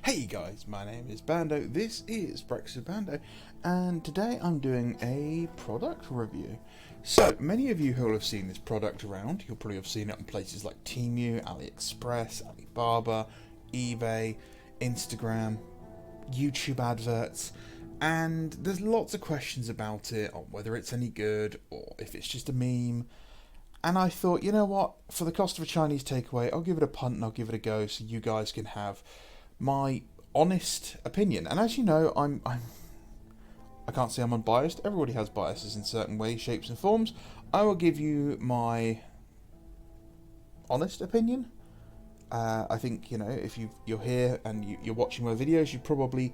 Hey guys, my name is Bando, this is Breakfast with Bando, and today I'm doing a product review. So, many of you who will have seen this product around, you'll probably have seen it on places like Temu, AliExpress, Alibaba, eBay, Instagram, YouTube adverts, and there's lots of questions about it, on whether it's any good, or if it's just a meme. And I thought, you know what, for the cost of a Chinese takeaway, I'll give it a punt and I'll give it a go so you guys can have my honest opinion. And as you know, I can't say I'm unbiased. Everybody has biases in certain ways, shapes and forms. I will give you my honest opinion. I think, you know, if you're here and you're watching my videos, you probably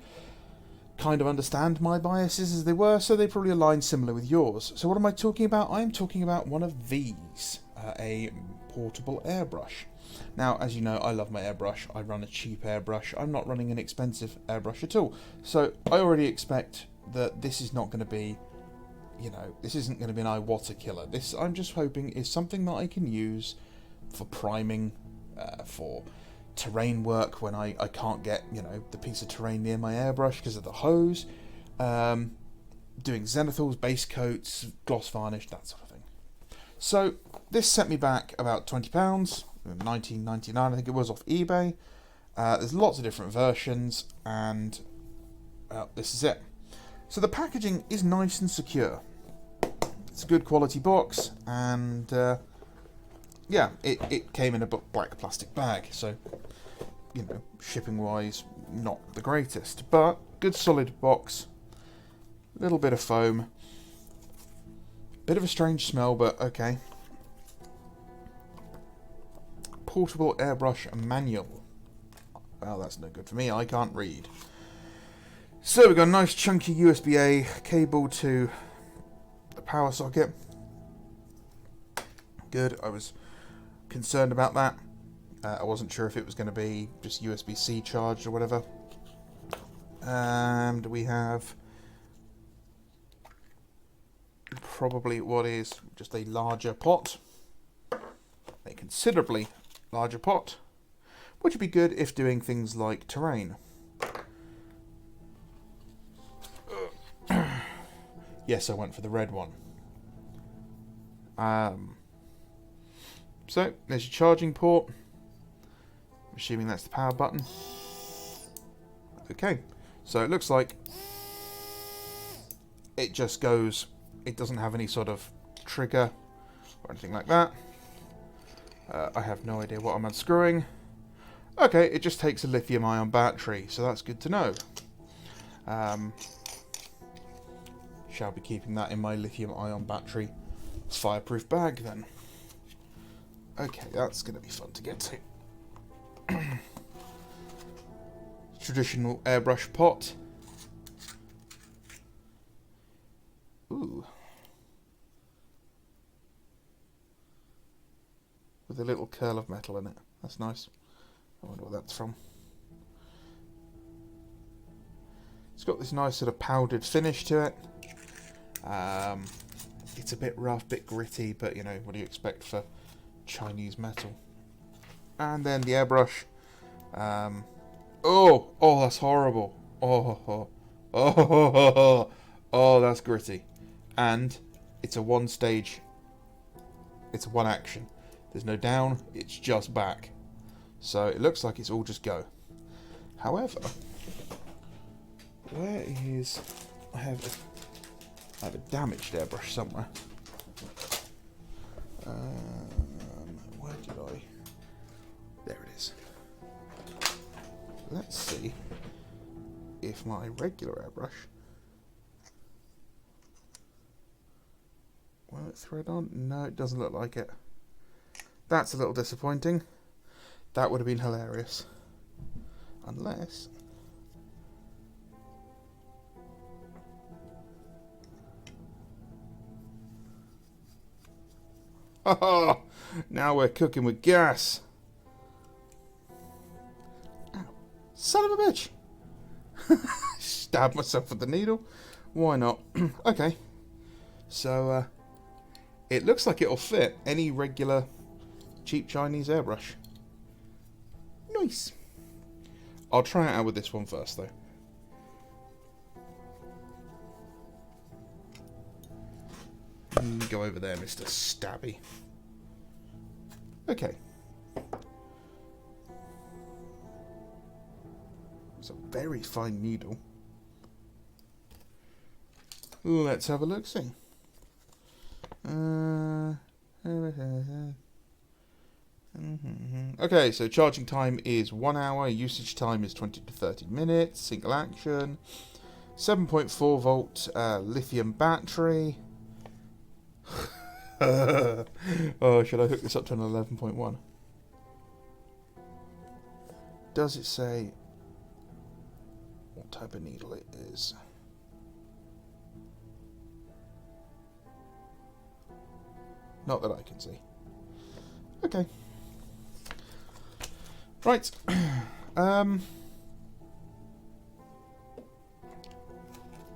kind of understand my biases as they were, so they probably align similar with yours. So what am I talking about? I am talking about one of these, a portable airbrush. Now, as you know, I love my airbrush. I run a cheap airbrush. I'm not running an expensive airbrush at all. So I already expect that this is not going to be, you know, this isn't going to be an eye water killer. This, I'm just hoping, is something that I can use for priming, for terrain work when I can't get, you know, the piece of terrain near my airbrush because of the hose, doing zenithals, base coats, gloss varnish, that sort of thing. So this set me back about £20, $19.99 I think it was, off eBay. There's lots of different versions, and this is it. So the packaging is nice and secure. It's a good quality box, and yeah, it came in a black plastic bag, so, you know, shipping wise, not the greatest, but good solid box. Little bit of foam, bit of a strange smell, but okay. Portable airbrush manual. Well, that's no good for me, I can't read. So we've got a nice chunky USB-A cable to the power socket. Good, I was concerned about that. I wasn't sure if it was going to be just USB-C charged or whatever. And we have probably what is just a larger pot, a considerably larger pot, which would be good if doing things like terrain. Yes, I went for the red one. So there's your charging port. I'm assuming that's the power button. Okay, so it looks like it just goes, it doesn't have any sort of trigger or anything like that. I have no idea what I'm unscrewing. Okay, it just takes a lithium-ion battery, so that's good to know. Shall be keeping that in my lithium-ion battery fireproof bag then. Okay, that's going to be fun to get to. Traditional airbrush pot. Ooh. With a little curl of metal in it. That's nice. I wonder what that's from. It's got this nice sort of powdered finish to it. It's a bit rough, bit gritty, but you know, what do you expect for Chinese metal? And then the airbrush. Oh, that's horrible. Oh, that's gritty. And it's a one stage. It's a one action. There's no down, it's just back. So it looks like it's all just go. However, where is... I have a damaged airbrush somewhere. Where did I... There it is. Let's see if my regular airbrush... Will it thread on? No, it doesn't look like it. That's a little disappointing. That would have been hilarious. Unless... Oh, now we're cooking with gas. Ow. Son of a bitch. Stab myself with the needle. Why not? Okay. So, it looks like it'll fit any regular cheap Chinese airbrush. Nice. I'll try it out with this one first, though. Go over there, Mr. Stabby. Okay. It's a very fine needle. Let's have a look, see. Okay, so charging time is 1 hour, usage time is 20 to 30 minutes, single action, 7.4 volt lithium battery. Oh, should I hook this up to an 11.1? Does it say what type of needle it is? Not that I can see. Okay. Right.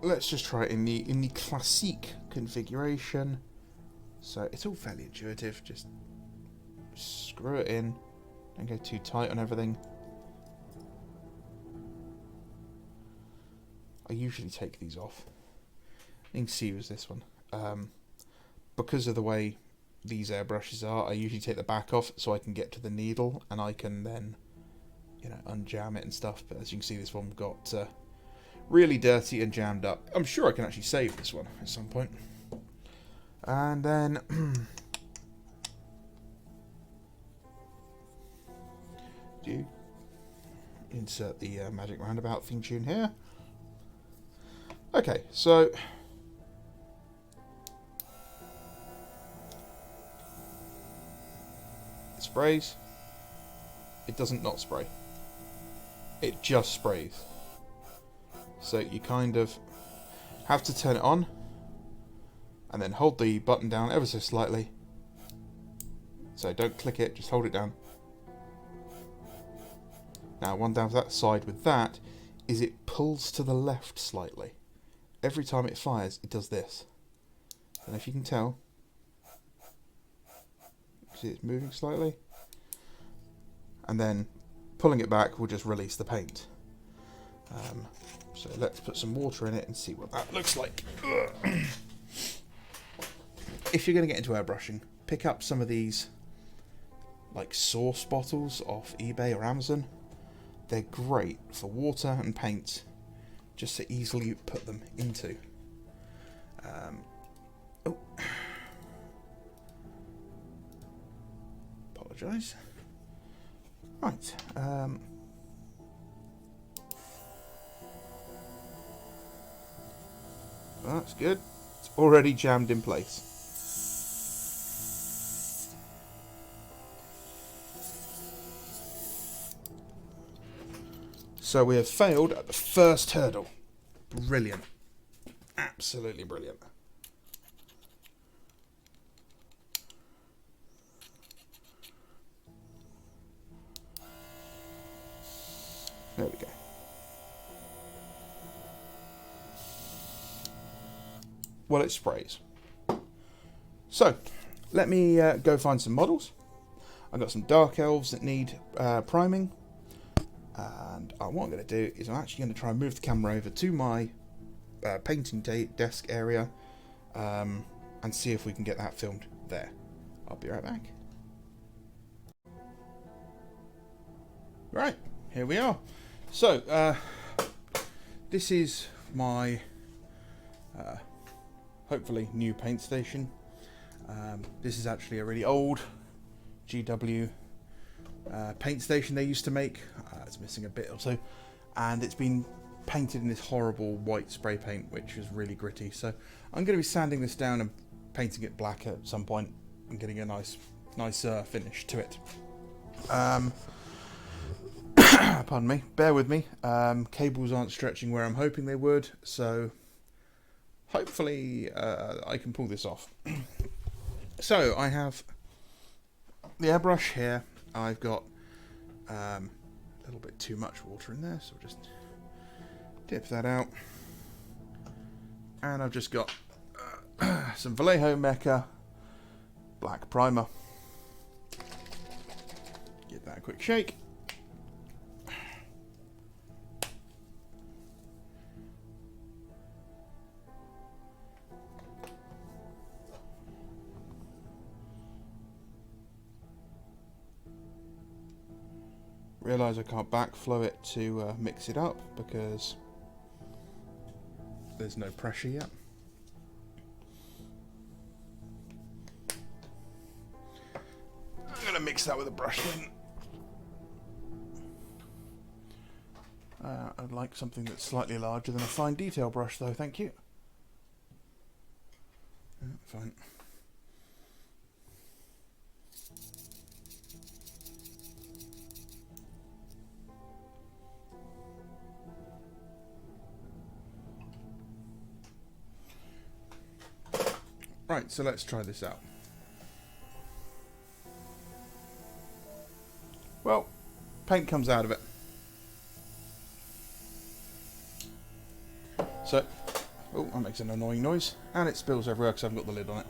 Let's just try it in the classique configuration. So it's all fairly intuitive. Just screw it in. Don't go too tight on everything. I usually take these off. You can see with this one. Because of the way these airbrushes are, I usually take the back off so I can get to the needle and I can then, you know, unjam it and stuff. But as you can see, this one got really dirty and jammed up. I'm sure I can actually save this one at some point. And then do insert the Magic Roundabout theme tune here. Okay, so it sprays. It doesn't not spray. It just sprays. So you kind of have to turn it on and then hold the button down ever so slightly. So don't click it, just hold it down. Now, one down that side with that is it pulls to the left slightly. Every time it fires, it does this. And if you can tell, see it's moving slightly. And then pulling it back will just release the paint. So let's put some water in it and see what that looks like. If you're going to get into airbrushing, pick up some of these like sauce bottles off eBay or Amazon. They're great for water and paint, just to easily put them into. Apologise. Right. That's good. It's already jammed in place. So we have failed at the first hurdle. Brilliant. Absolutely brilliant. There we go. Well, it sprays. So, let me go find some models. I've got some dark elves that need priming. And what I'm going to do is I'm actually going to try and move the camera over to my painting desk area and see if we can get that filmed there. I'll be right back. Right, here we are. So, this is my hopefully new paint station. This is actually a really old GW paint station they used to make. It's missing a bit or so, and it's been painted in this horrible white spray paint which is really gritty, so I'm going to be sanding this down and painting it black at some point and getting a nice finish to it. Pardon me, bear with me. Cables aren't stretching where I'm hoping they would, so hopefully I can pull this off. So I have the airbrush here. I've got a little bit too much water in there, so I'll just dip that out. And I've just got some Vallejo Mecha black primer. Give that a quick shake. realise I can't backflow it to mix it up because there's no pressure yet. I'm going to mix that with a brush then. I'd like something that's slightly larger than a fine detail brush though, thank you. Fine. Right, so let's try this out. Well, paint comes out of it. So, oh, that makes an annoying noise, and it spills everywhere because I haven't got the lid on it.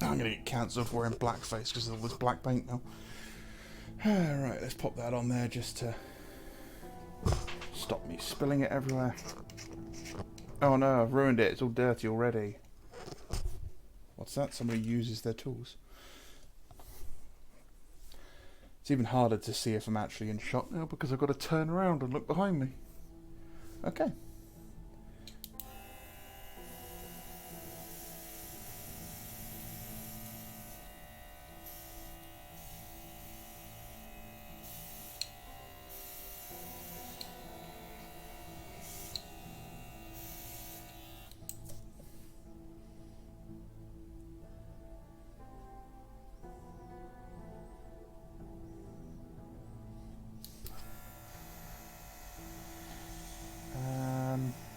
I'm going to get cancelled for wearing blackface because of all this black paint now. Right, let's pop that on there just to stop me spilling it everywhere. Oh no, I've ruined it. It's all dirty already. What's that? Somebody uses their tools. It's even harder to see if I'm actually in shot now because I've got to turn around and look behind me. Okay.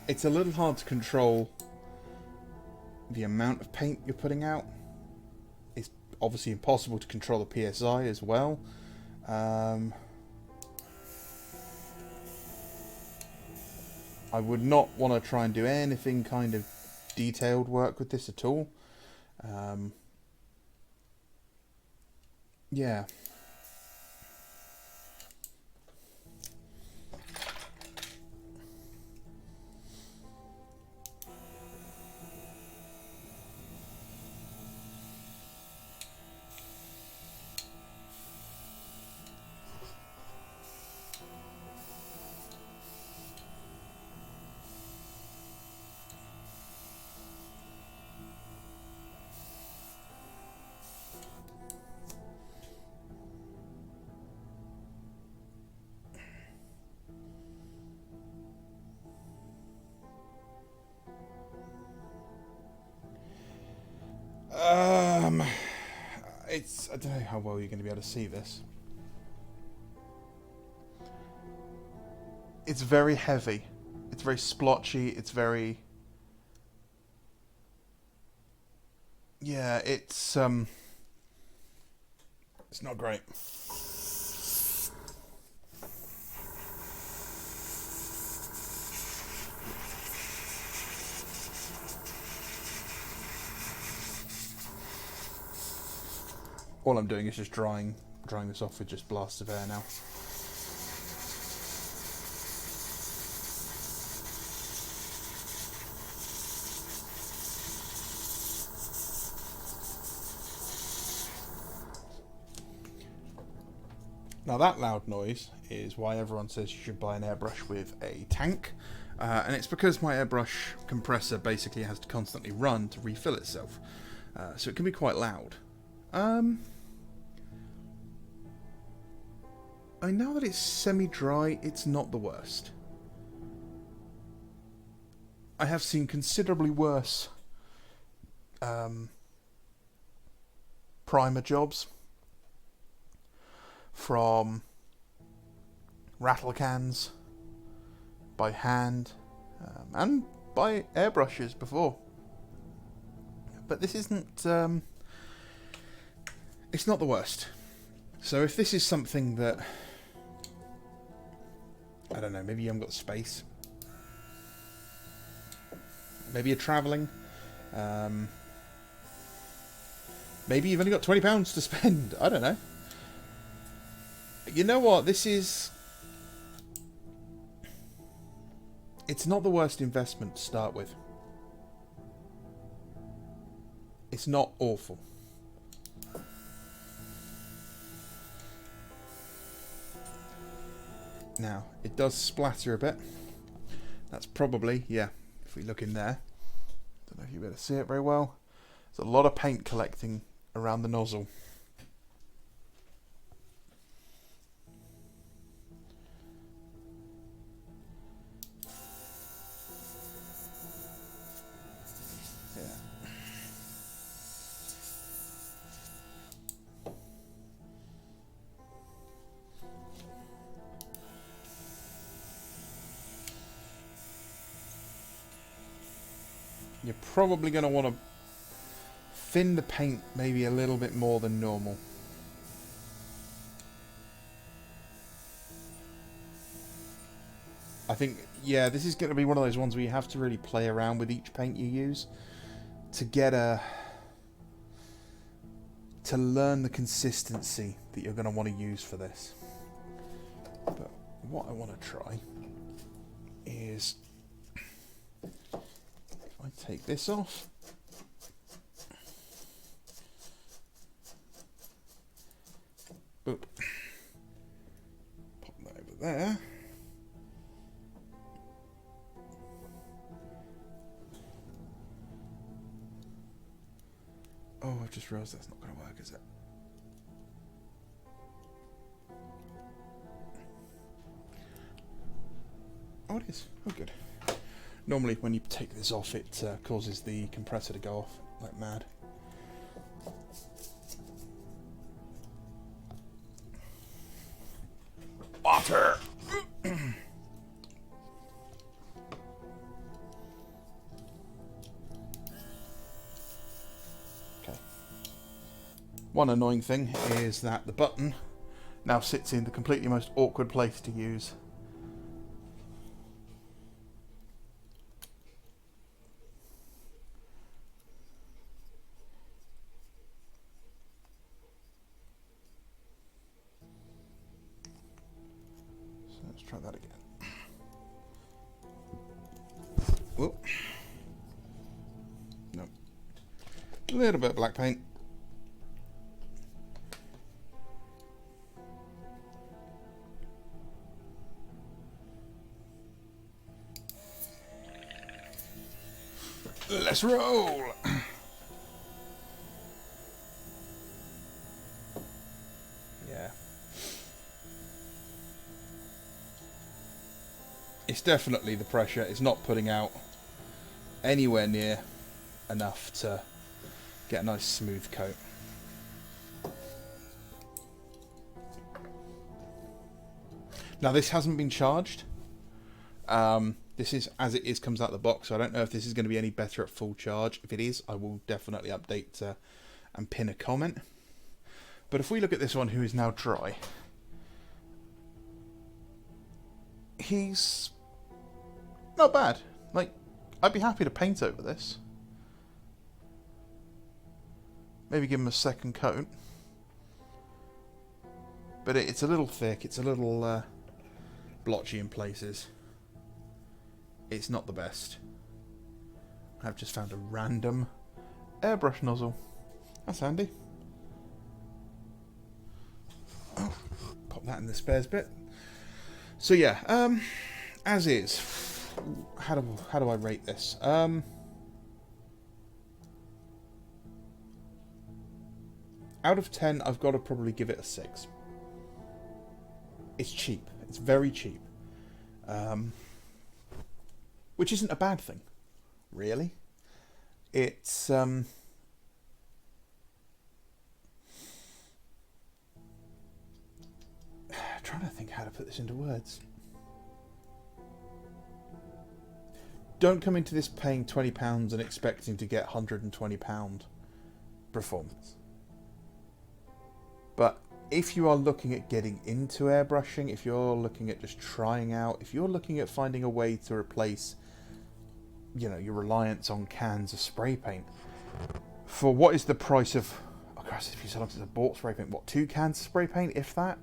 It's a little hard to control the amount of paint you're putting out. It's obviously impossible to control the PSI as well. I would not want to try and do anything kind of detailed work with this at all. Yeah. I don't know how well you're going to be able to see this. It's very heavy. It's very splotchy. It's very... Yeah, it's not great. All I'm doing is just drying this off with just blasts of air now. Now that loud noise is why everyone says you should buy an airbrush with a tank, and it's because my airbrush compressor basically has to constantly run to refill itself, so it can be quite loud. Now that it's semi-dry, it's not the worst. I have seen considerably worse primer jobs from rattle cans by hand and by airbrushes before. But this isn't... it's not the worst. So if this is something that... I don't know, maybe you haven't got space. Maybe you're travelling. Maybe you've only got £20 to spend. I don't know. You know what? This is... It's not the worst investment to start with. It's not awful. Now, it does splatter a bit. That's probably, yeah, if we look in there. Don't know if you'll be able to see it very well. There's a lot of paint collecting around the nozzle. You're probably going to want to thin the paint maybe a little bit more than normal. I think, yeah, this is going to be one of those ones where you have to really play around with each paint you use to get to learn the consistency that you're going to want to use for this. But what I want to try is, I take this off. Boop. Pop that over there. Oh, I've just realised that's not going to work, is it? Oh, it is. Oh, good. Normally, when you take this off, it causes the compressor to go off like mad. Water! Okay. One annoying thing is that the button now sits in the completely most awkward place to use. Let's try that again. Whoop. No. A little bit of black paint. Let's roll. Yeah. It's definitely the pressure. It's not putting out anywhere near enough to get a nice smooth coat. Now this hasn't been charged. This is as it is, comes out of the box, so I don't know if this is going to be any better at full charge. If it is, I will definitely update and pin a comment. But if we look at this one who is now dry, he's not bad. Like, I'd be happy to paint over this. Maybe give him a second coat. But it's a little thick, it's a little blotchy in places. It's not the best. I've just found a random airbrush nozzle. That's handy. Oh, pop that in the spares bit. So yeah, as is. How do I rate this? Out of 10, I've got to probably give it a 6. It's cheap. It's very cheap. Which isn't a bad thing, really. It's trying to think how to put this into words. Don't come into this paying £20 and expecting to get £120 performance. But if you are looking at getting into airbrushing, if you're looking at just trying out, if you're looking at finding a way to replace, you know, your reliance on cans of spray paint, for what is the price of, oh gosh, if you sometimes it's a bought spray paint, what, 2 cans of spray paint, if that,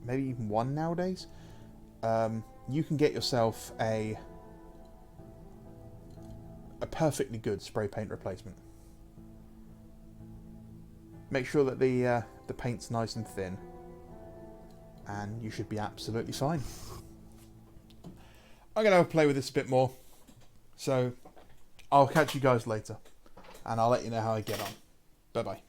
maybe even 1 nowadays, you can get yourself a a perfectly good spray paint replacement. Make sure that the paint's nice and thin, and you should be absolutely fine. I'm going to have a play with this a bit more, so I'll catch you guys later, and I'll let you know how I get on. Bye-bye.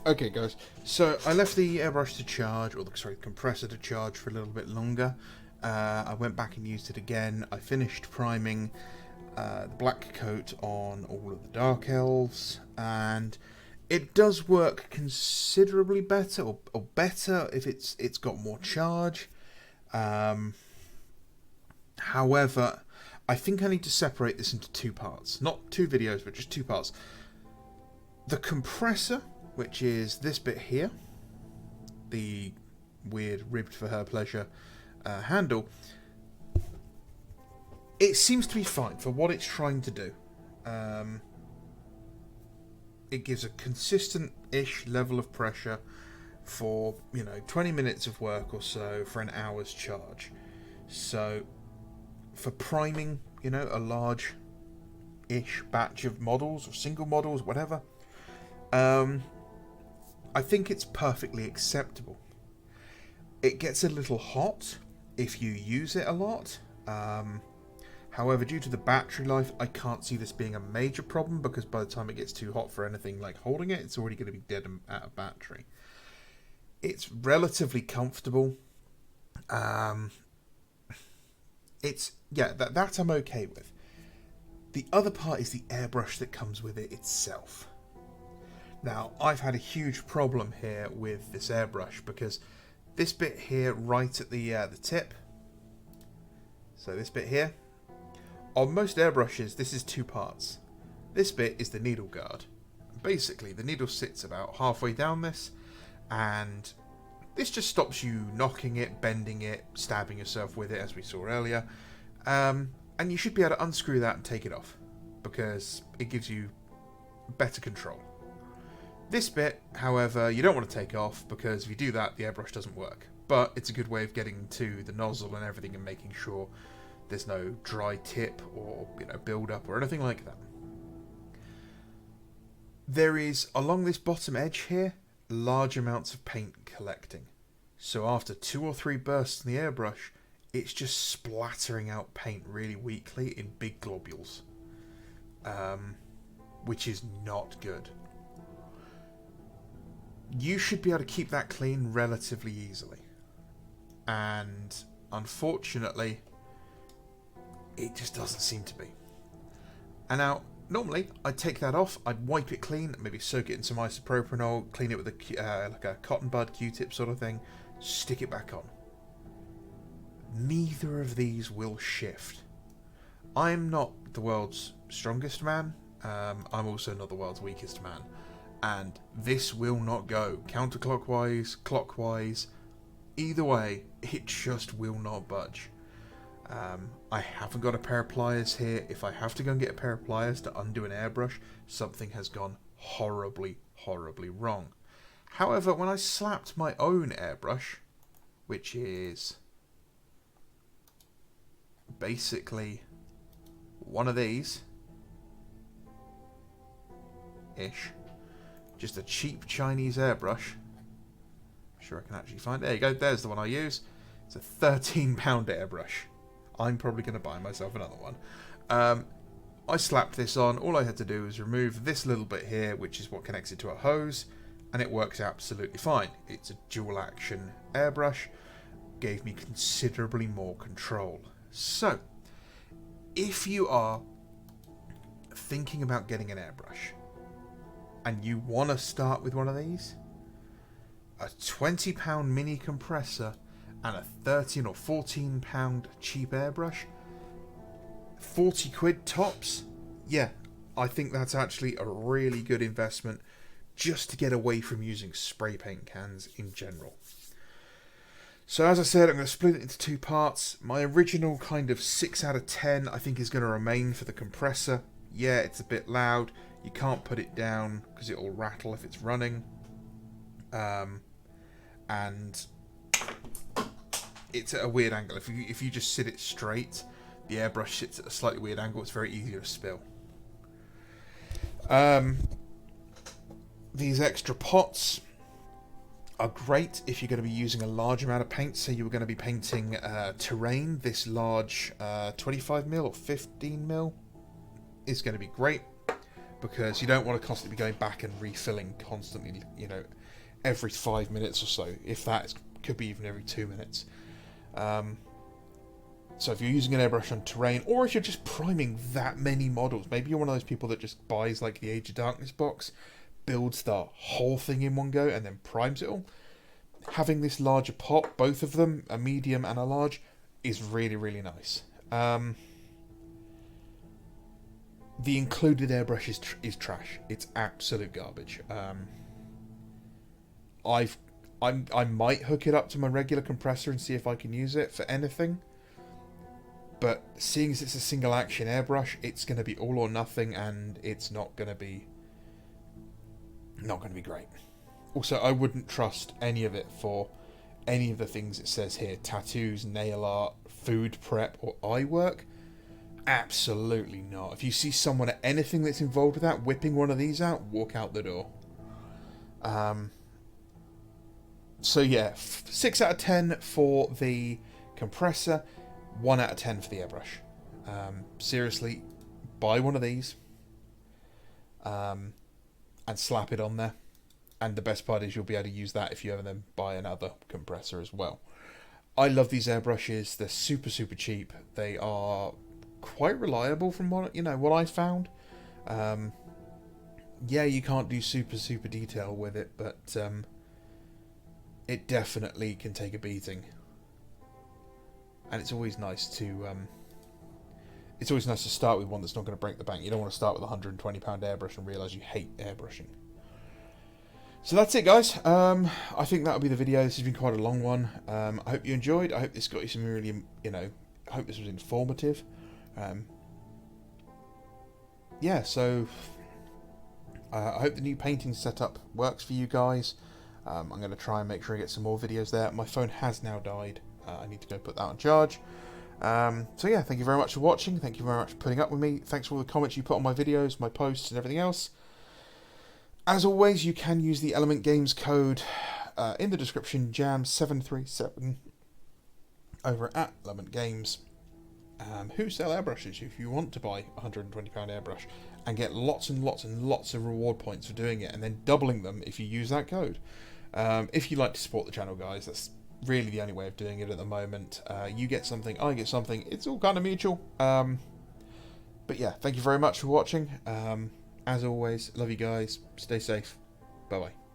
Okay guys, so I left the airbrush to charge, or the compressor to charge for a little bit longer. I went back and used it again. I finished priming the black coat on all of the dark elves, and it does work considerably better, or better if it's got more charge. However, I think I need to separate this into two parts. Not two videos, but just two parts. The compressor, which is this bit here, the weird ribbed for her pleasure handle, it seems to be fine for what it's trying to do. It gives a consistent-ish level of pressure for, 20 minutes of work or so for an hour's charge. So for priming, a large-ish batch of models or single models, whatever, I think it's perfectly acceptable. It gets a little hot if you use it a lot. However, due to the battery life, I can't see this being a major problem, because by the time it gets too hot for anything like holding it, it's already going to be dead and out of battery. It's relatively comfortable. That I'm okay with. The other part is the airbrush that comes with it itself. Now, I've had a huge problem here with this airbrush, because this bit here right at the tip, so this bit here, on most airbrushes this is two parts. This bit is the needle guard. Basically, the needle sits about halfway down this, and this just stops you knocking it, bending it, stabbing yourself with it, as we saw earlier. And you should be able to unscrew that and take it off, because it gives you better control. This bit, however, you don't want to take off, because if you do that, the airbrush doesn't work. But it's a good way of getting to the nozzle and everything, and making sure there's no dry tip or build up or anything like that. There is, along this bottom edge here, large amounts of paint collecting. So after 2 or 3 bursts in the airbrush, it's just splattering out paint really weakly in big globules, which is not good. You should be able to keep that clean relatively easily, and unfortunately it just doesn't seem to be. And now, normally I'd take that off, I'd wipe it clean, maybe soak it in some isopropanol, clean it with like a cotton bud Q-tip sort of thing, stick it back on. Neither of these will shift. I'm not the world's strongest man, I'm also not the world's weakest man, and this will not go counterclockwise, clockwise, either way, it just will not budge. I haven't got a pair of pliers here. If I have to go and get a pair of pliers to undo an airbrush, something has gone horribly, horribly wrong. However, when I slapped my own airbrush, which is basically one of these ish, just a cheap Chinese airbrush. I'm sure I can actually find it. There you go, there's the one I use. It's a £13 airbrush. I'm probably going to buy myself another one. I slapped this on. All I had to do was remove this little bit here, which is what connects it to a hose, and it works absolutely fine. It's a dual action airbrush. Gave me considerably more control. So, if you are thinking about getting an airbrush, and you want to start with one of these, a £20 mini compressor and a £13 or £14 cheap airbrush, 40 quid tops, yeah, I think that's actually a really good investment just to get away from using spray paint cans in general. So as I said, I'm going to split it into 2 parts. My original kind of 6 out of 10 I think is going to remain for the compressor. Yeah, it's a bit loud. You can't put it down because it will rattle if it's running. And it's at a weird angle. If you just sit it straight, the airbrush sits at a slightly weird angle. It's very easy to spill. These extra pots are great if you're going to be using a large amount of paint. Say you were going to be painting terrain. This large 25mm or 15mm is going to be great, because you don't want to constantly be going back and refilling constantly, you know, every 5 minutes or so. If that could be even every 2 minutes. So if you're using an airbrush on terrain, or if you're just priming that many models, maybe you're one of those people that just buys like the Age of Darkness box, builds the whole thing in one go, and then primes it all. Having this larger pot, both of them, a medium and a large, is really, really nice. The included airbrush is trash. It's absolute garbage. I might hook it up to my regular compressor and see if I can use it for anything. But seeing as it's a single action airbrush, it's going to be all or nothing, and it's not going to be great. Also, I wouldn't trust any of it for any of the things it says here: tattoos, nail art, food prep, or eye work. Absolutely not. If you see someone at anything that's involved with that whipping one of these out, walk out the door. So yeah, 6 out of 10 for the compressor, 1 out of 10 for the airbrush. Seriously, buy one of these and slap it on there. And the best part is you'll be able to use that if you ever then buy another compressor as well. I love these airbrushes. They're super, super cheap. They are quite reliable from what I found. Yeah, you can't do super, super detail with it, but it definitely can take a beating. And it's always nice to start with one that's not going to break the bank. You don't want to start with a £120 airbrush and realise you hate airbrushing. So that's it, guys. I think that'll be the video. This has been quite a long one. I hope you enjoyed. I hope this got you some really, I hope this was informative. Yeah, so I hope the new painting setup works for you guys. I'm going to try and make sure I get some more videos there. My phone has now died. I need to go put that on charge. So yeah, thank you very much for watching. Thank you very much for putting up with me. Thanks for all the comments you put on my videos, my posts, and everything else. As always, you can use the Element Games code in the description, JAM737, over at Element Games, who sell airbrushes if you want to buy a £120 airbrush and get lots and lots and lots of reward points for doing it, and then doubling them if you use that code. If you'd like to support the channel, guys, that's really the only way of doing it at the moment. You get something, I get something. It's all kind of mutual. But yeah, thank you very much for watching. As always, love you guys. Stay safe. Bye-bye.